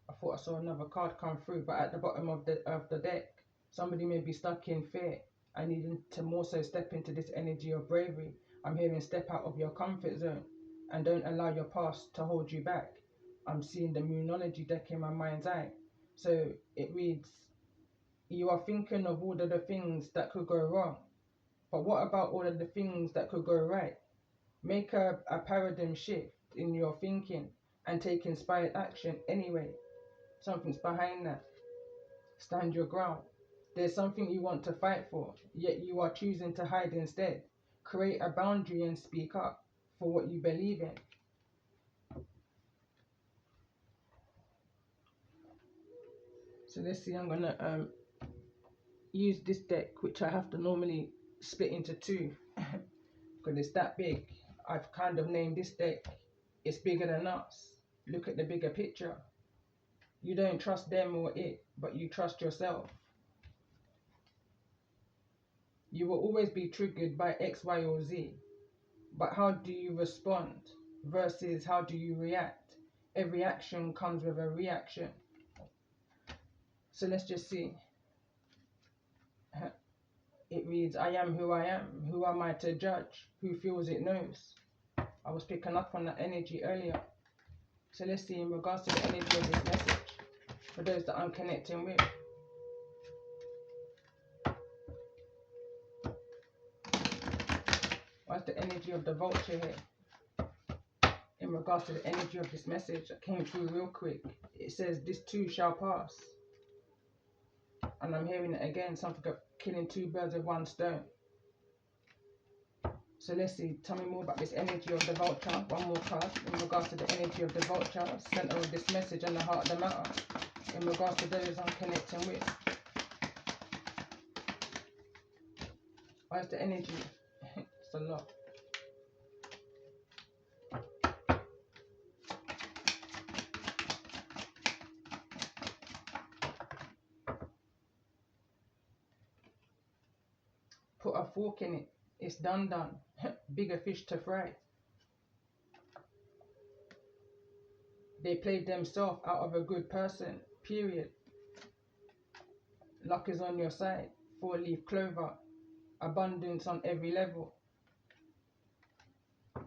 Speaker 1: I thought I saw another card come through, but at the bottom of the deck, somebody may be stuck in fear and needing to more so step into this energy of bravery. I'm hearing step out of your comfort zone and don't allow your past to hold you back. I'm seeing the Moonology deck in my mind's eye. So it reads, you are thinking of all of the things that could go wrong, but what about all of the things that could go right? Make a paradigm shift in your thinking and take inspired action anyway. Something's behind that. Stand your ground. There's something you want to fight for, yet you are choosing to hide instead. Create a boundary and speak up for what you believe in. So let's see, I'm going to use this deck, which I have to normally split into two because it's that big. I've kind of named this deck, It's Bigger Than Us. Look at the bigger picture. You don't trust them or it, but you trust yourself. You will always be triggered by X, Y, or Z. But how do you respond versus how do you react? Every action comes with a reaction. So let's just see. It reads, I am who I am. Who am I to judge? Who feels it knows? I was picking up on that energy earlier. So let's see in regards to the energy of this message for those that I'm connecting with. What's the energy of the vulture here? In regards to the energy of this message that came through real quick, it says, this too shall pass. And I'm hearing it again, something of killing two birds with one stone. So let's see, tell me more about this energy of the vulture. One more card in regards to the energy of the vulture, center of this message and the heart of the matter. In regards to those I'm connecting with. Why is the energy? It's a lot. Put a fork in it. It's done. Bigger fish to fry. They played themselves out of a good person, period. Luck is on your side. 4-leaf clover. Abundance on every level.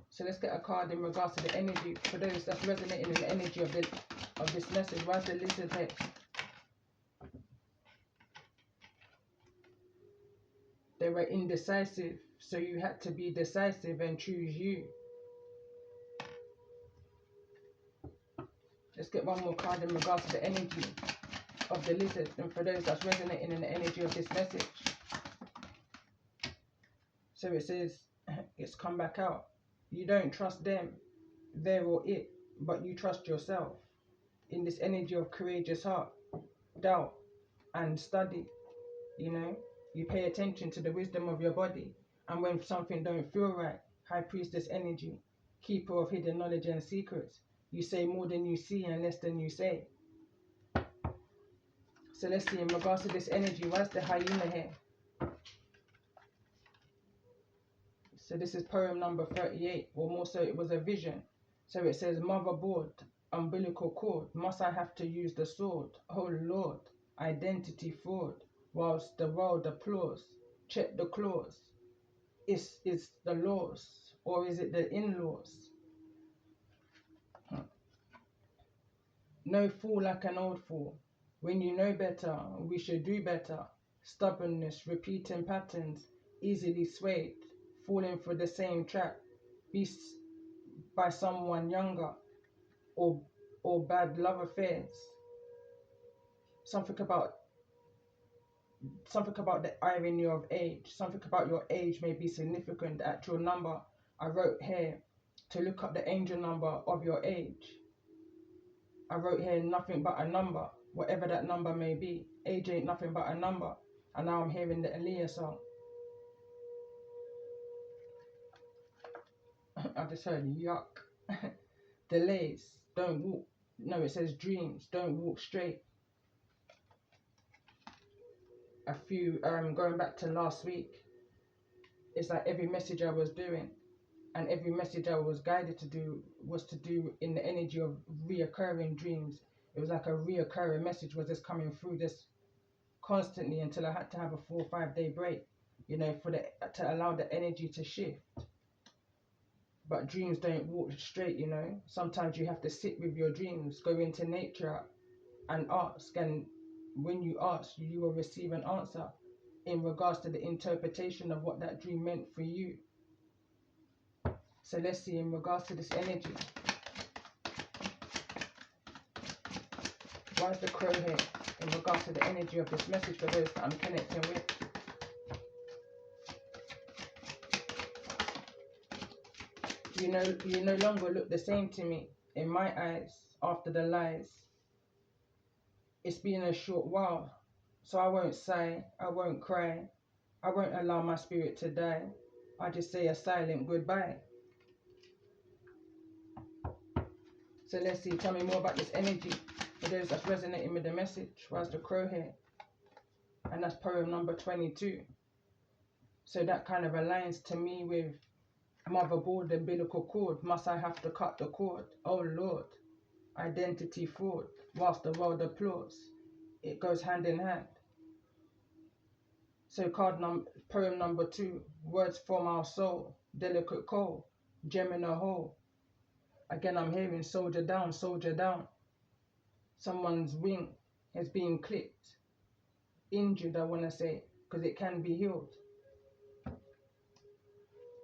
Speaker 1: So let's get a card in regards to the energy. For those that's resonating in the energy of this message. Why's the lizard here? They were indecisive. So you had to be decisive and choose you. Let's get one more card in regards to the energy of the lizard. And for those that's resonating in the energy of this message. So it says, it's come back out. You don't trust them, there or it, but you trust yourself. In this energy of courageous heart, doubt, and study, you know, you pay attention to the wisdom of your body. And when something don't feel right, High Priestess energy, keeper of hidden knowledge and secrets, you say more than you see and less than you say. So let's see, in regards to this energy, why's the hyena here? So this is poem number 38, or more so it was a vision. So it says, motherboard, umbilical cord, must I have to use the sword? Oh Lord, identity fraud, whilst the world applauds. Check the clause. Is the laws, or is it the in-laws? No fool like an old fool. When you know better, we should do better. Stubbornness, repeating patterns, easily swayed, falling for the same trap, beasts by someone younger, or bad love affairs. Something about the irony of age. Something about your age may be significant. The actual number I wrote here to look up the angel number of your age. I wrote here nothing but a number, whatever that number may be. Age ain't nothing but a number. And now I'm hearing the Aaliyah song. I just heard yuck. Delays, don't walk. No, it says dreams, don't walk straight. A few, going back to last week, it's like every message I was doing and every message I was guided to do was to do in the energy of reoccurring dreams. It was like a reoccurring message was just coming through this constantly until I had to have a 4 or 5 day break, you know, to allow the energy to shift. But dreams don't walk straight, you know. Sometimes you have to sit with your dreams, go into nature and ask. And when you ask, you will receive an answer in regards to the interpretation of what that dream meant for you. So let's see, in regards to this energy. Why is the crow here? In regards to the energy of this message for those that I'm connecting with. You no longer look the same to me in my eyes after the lies. It's been a short while, so I won't sigh, I won't cry, I won't allow my spirit to die. I just say a silent goodbye. So let's see, tell me more about this energy for those that's resonating with the message. Why's the crow here? And that's poem number 22. So that kind of aligns to me with motherboard, umbilical cord. Must I have to cut the cord? Oh Lord, identity fraud, whilst the world applauds. It goes hand in hand. So poem number 2, words from our soul, delicate coal, gem in a hole. Again, I'm hearing soldier down, soldier down. Someone's wing has been clipped, injured, I want to say, because it can be healed.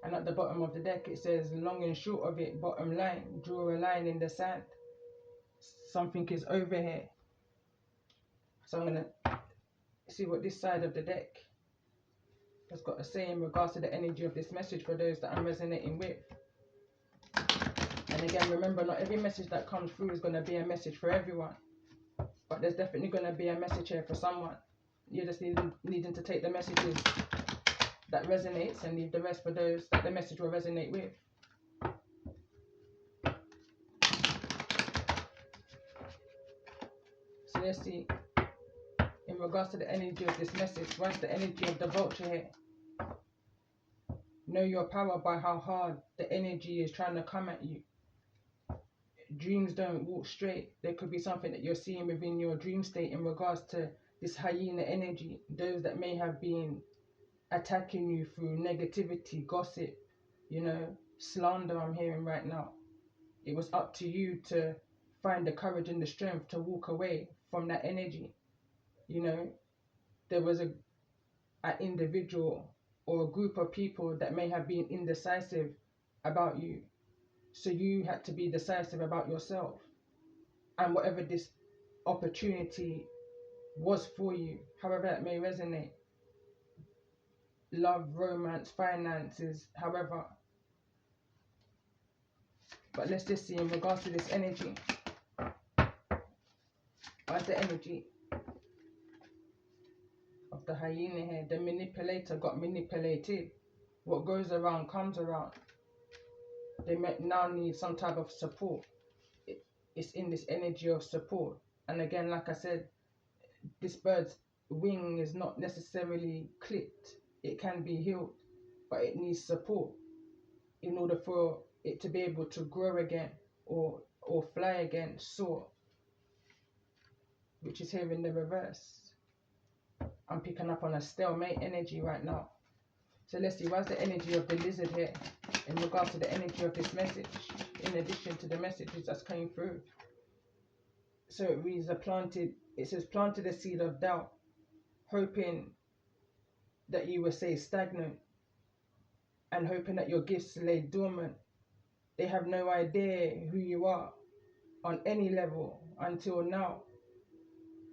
Speaker 1: And at the bottom of the deck, it says, long and short of it, bottom line, draw a line in the sand. Something is over here. So I'm going to see what this side of the deck has got to say in regards to the energy of this message for those that I'm resonating with. And again, remember, not every message that comes through is going to be a message for everyone. But there's definitely going to be a message here for someone. You're just needing to take the messages that resonates and leave the rest for those that the message will resonate with. So let's see, in regards to the energy of this message, what's the energy of the vulture here? Know your power by how hard the energy is trying to come at you. Dreams don't walk straight. There could be something that you're seeing within your dream state in regards to this hyena energy. Those that may have been attacking you through negativity, gossip, slander I'm hearing right now. It was up to you to find the courage and the strength to walk away from that energy. There was an individual or a group of people that may have been indecisive about you. So you had to be decisive about yourself. And whatever this opportunity was for you, however that may resonate, love, romance, finances, however. But let's just see in regards to this energy. What's the energy of the hyena here? The manipulator got manipulated. What goes around comes around. They now need some type of support. It's in this energy of support. And again, like I said, this bird's wing is not necessarily clipped. It can be healed, but it needs support in order for it to be able to grow again or fly again, soar, which is here in the reverse. I'm picking up on a stalemate energy right now. So let's see, what's the energy of the lizard here in regards to the energy of this message, in addition to the messages that's coming through. So it reads, it says planted a seed of doubt, hoping that you will stay stagnant and hoping that your gifts lay dormant. They have no idea who you are on any level until now,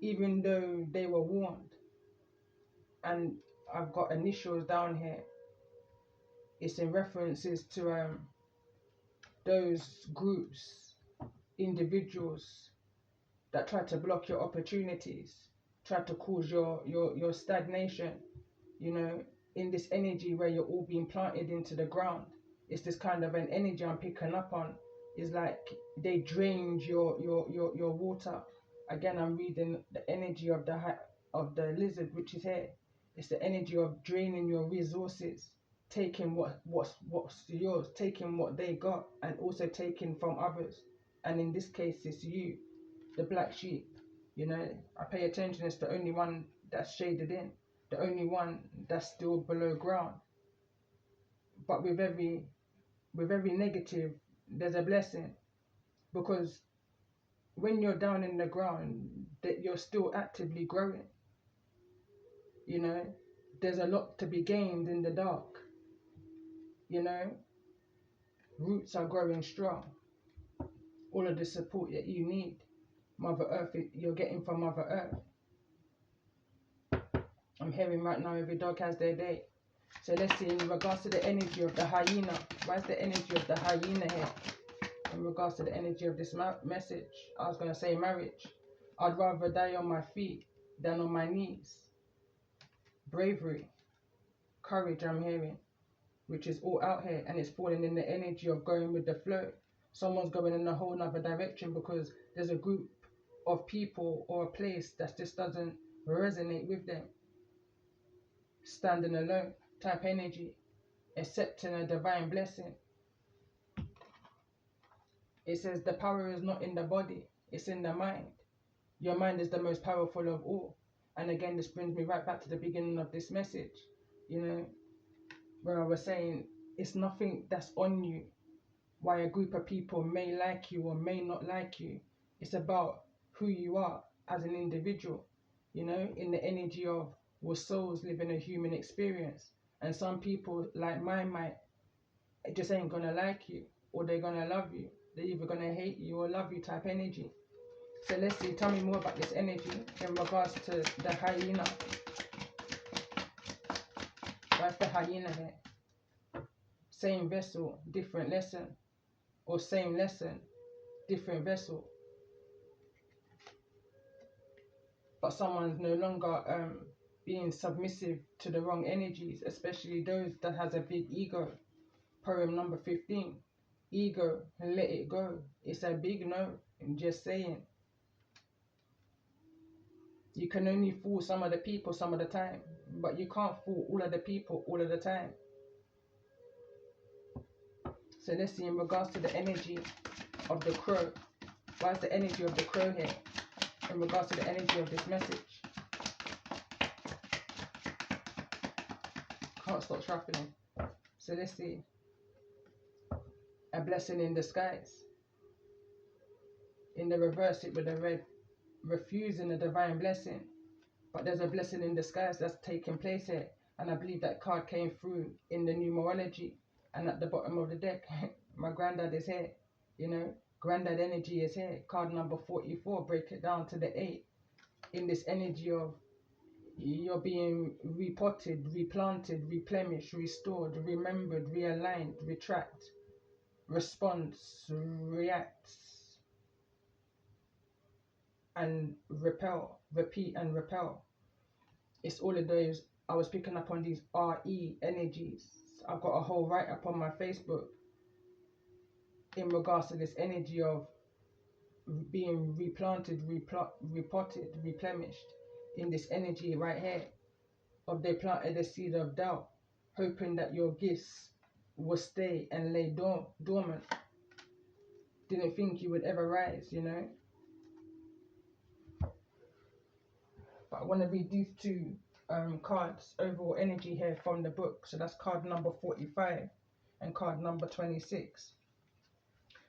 Speaker 1: even though they were warned. And I've got initials down here. It's in references to those groups, individuals that try to block your opportunities, try to cause your stagnation, in this energy where you're all being planted into the ground. It's this kind of an energy I'm picking up on. It's like they drained your water. Again, I'm reading the energy of the lizard, which is here. It's the energy of draining your resources, taking what's yours, taking what they got, and also taking from others. And in this case, it's you, the black sheep. I pay attention. It's the only one that's shaded in, the only one that's still below ground. But with every negative, there's a blessing, because when you're down in the ground, that you're still actively growing. There's a lot to be gained in the dark. Roots are growing strong. All of the support that you need, Mother Earth, you're getting from Mother Earth. I'm hearing right now every dog has their day. So let's see in regards to the energy of the hyena. Why is the energy of the hyena here? In regards to the energy of this message, I was going to say marriage. I'd rather die on my feet than on my knees. Bravery, courage I'm hearing, which is all out here, and it's falling in the energy of going with the flow. Someone's going in a whole nother direction because there's a group of people or a place that just doesn't resonate with them. Standing alone type energy, accepting a divine blessing. It says the power is not in the body, it's in the mind. Your mind is the most powerful of all. And again, this brings me right back to the beginning of this message, where I was saying it's nothing that's on you, why a group of people may like you or may not like you. It's about who you are as an individual, in the energy of we're souls living a human experience. And some people, like mine, just ain't gonna like you, or they're gonna love you. They're either gonna hate you or love you type energy. So let's see, tell me more about this energy in regards to the hyena. What's the hyena here? Same vessel, different lesson. Or same lesson, different vessel. But someone's no longer being submissive to the wrong energies, especially those that has a big ego. Poem number 15. Ego, let it go. It's a big no. I'm just saying. You can only fool some of the people some of the time, but you can't fool all of the people all of the time. So let's see in regards to the energy of the crow. Why is the energy of the crow here? In regards to the energy of this message. Can't stop shuffling. So let's see. A blessing in disguise. In the reverse, it would have read refusing a divine blessing. But there's a blessing in disguise that's taking place here. And I believe that card came through in the numerology. And at the bottom of the deck, my granddad is here. You know, granddad energy is here. Card number 44, break it down to the 8. In this energy of you're being repotted, replanted, replenished, restored, remembered, realigned, retract, response, react, and repel, repeat and repel. It's all of those. I was picking up on these RE energies. I've got a whole write up on my Facebook in regards to this energy of being replanted, repotted, replenished, in this energy right here of they planted a seed of doubt, hoping that your gifts will stay and lay dormant. Didn't think you would ever rise, you know. But I want to read these two cards, overall energy here from the book. So that's card number 45 and card number 26.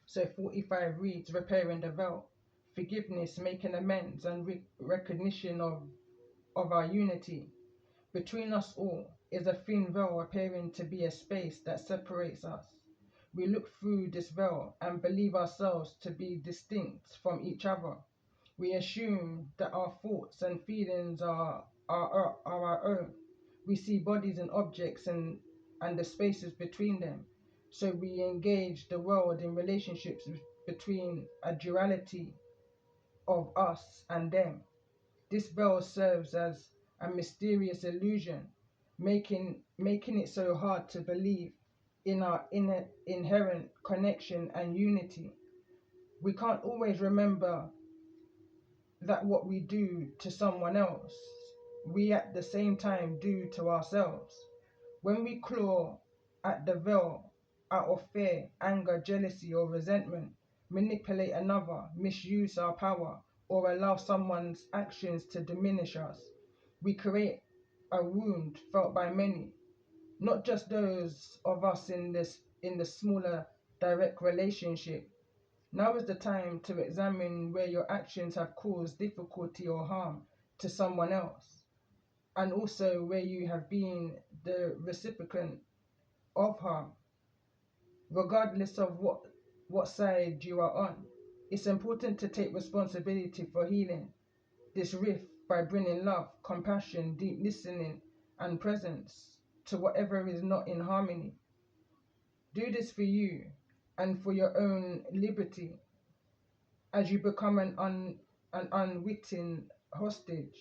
Speaker 1: So 45 reads, repairing the veil, forgiveness, making amends, and recognition of our unity. Between us all is a thin veil appearing to be a space that separates us. We look through this veil and believe ourselves to be distinct from each other. We assume that our thoughts and feelings are our own. We see bodies and objects and the spaces between them. So we engage the world in relationships between a duality of us and them. This veil serves as a mysterious illusion, making it so hard to believe in our inherent connection and unity. We can't always remember that what we do to someone else, we at the same time do to ourselves. When we claw at the veil out of fear, anger, jealousy, or resentment, manipulate another, misuse our power, or allow someone's actions to diminish us, we create a wound felt by many, not just those of us in the smaller direct relationship. Now is the time to examine where your actions have caused difficulty or harm to someone else, and also where you have been the recipient of harm. Regardless of what side you are on, it's important to take responsibility for healing this rift by bringing love, compassion, deep listening, and presence to whatever is not in harmony. Do this for you and for your own liberty as you become an unwitting hostage.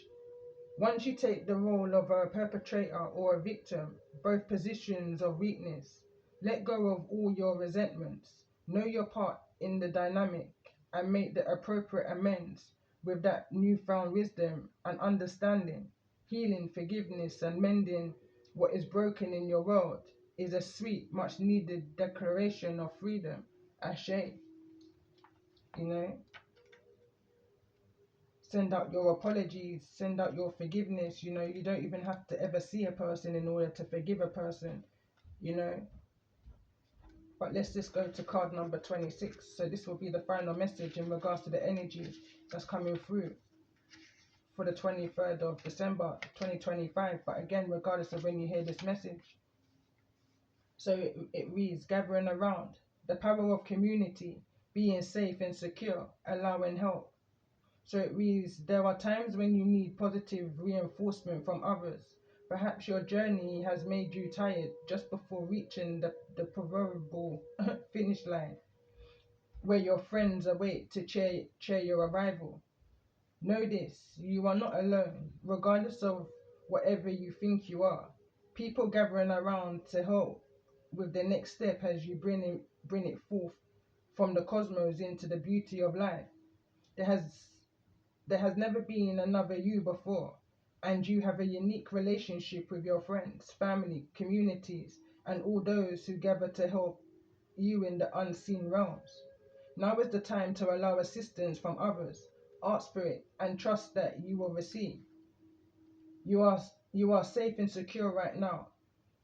Speaker 1: Once you take the role of a perpetrator or a victim, both positions of weakness, let go of all your resentments, know your part in the dynamic, and make the appropriate amends with that newfound wisdom and understanding. Healing, forgiveness, and mending what is broken in your world is a sweet, much needed declaration of freedom. Ashe, you know. Send out your apologies, send out your forgiveness. You know, you don't even have to ever see a person in order to forgive a person, you know. But let's just go to card number 26. So this will be the final message in regards to the energy that's coming through for the 23rd of December 2025. But again, regardless of when you hear this message. So it reads, gathering around, the power of community, being safe and secure, allowing help. So it reads, there are times when you need positive reinforcement from others. Perhaps your journey has made you tired just before reaching the proverbial finish line, where your friends await to cheer your arrival. Know this, you are not alone, regardless of whatever you think you are. People gathering around to help with the next step as you bring it forth from the cosmos into the beauty of life. There has never been another you before, and you have a unique relationship with your friends, family, communities, and all those who gather to help you in the unseen realms. Now is the time to allow assistance from others. Ask for it and trust that you will receive. You are you are safe and secure right now,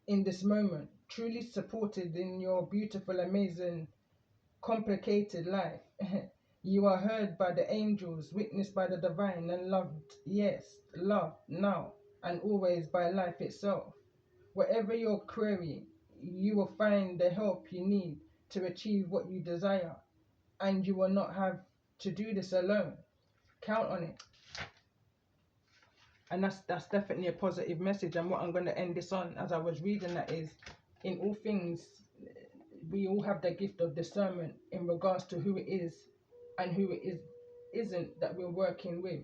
Speaker 1: in this moment, truly supported in your beautiful, amazing, complicated life. You are heard by the angels, witnessed by the divine, and loved, yes, loved now and always by life itself. Whatever your query, you will find the help you need to achieve what you desire, and you will not have to do this alone. Count on it. And that's definitely a positive message. And what I'm going to end this on, as I was reading that, is in all things we all have the gift of discernment in regards to who it is and who it isn't that we're working with,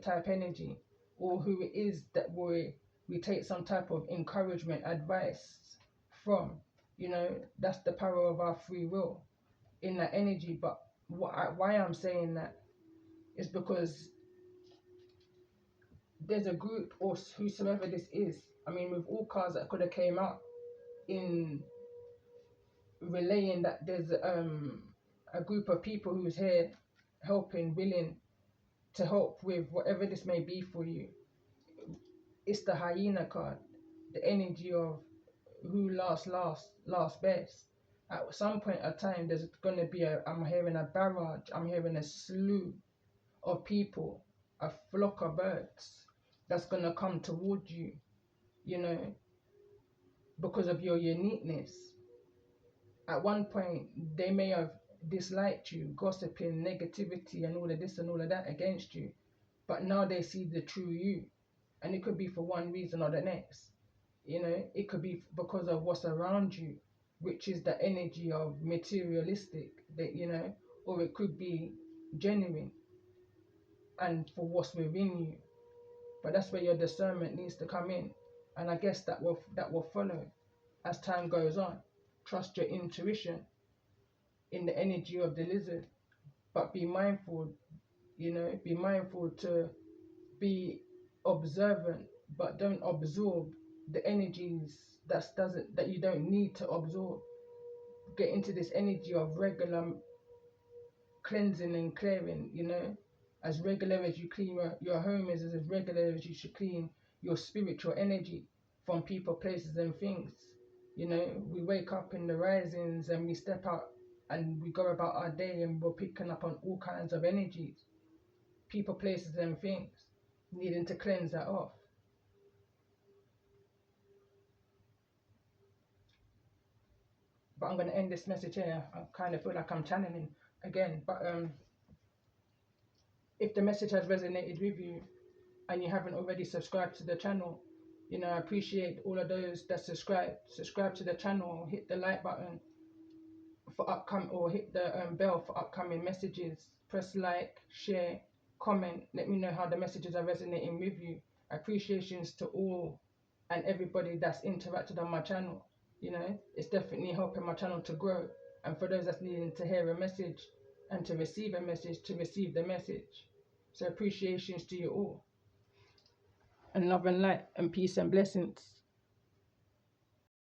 Speaker 1: type energy, or who it is that we take some type of encouragement, advice from. That's the power of our free will in that energy. But why I'm saying that is because there's a group, or whosoever this is, I mean, with all cards that could have came out in relaying that there's a group of people who's here helping, willing to help with whatever this may be for you. It's the hyena card, the energy of who last best. At some point of time, there's going to be I'm hearing a barrage, I'm hearing a slew of people, a flock of birds that's going to come towards you, because of your uniqueness. At one point, they may have disliked you, gossiping, negativity, and all of this and all of that against you. But now they see the true you. And it could be for one reason or the next. It could be because of what's around you, which is the energy of materialistic, or it could be genuine and for what's within you. But that's where your discernment needs to come in. And I guess that will follow as time goes on. Trust your intuition in the energy of the lizard, but be mindful, be mindful to be observant, but don't absorb the energies that you don't need to absorb. Get into this energy of regular cleansing and clearing, as regular as you clean your home is as regular as you should clean your spiritual energy from people, places and things. We wake up in the risings and we step out and we go about our day and we're picking up on all kinds of energies, people, places and things, needing to cleanse that off. But I'm going to end this message here. I kind of feel like I'm channeling again. But if the message has resonated with you and you haven't already subscribed to the channel, I appreciate all of those that subscribe to the channel, hit the like button for upcoming, or hit the bell for upcoming messages. Press like, share, comment. Let me know how the messages are resonating with you. Appreciations to all and everybody that's interacted on my channel. It's definitely helping my channel to grow. And for those that's needing to hear a message and to receive a message, to receive the message. So appreciations to you all. And love and light and peace and blessings.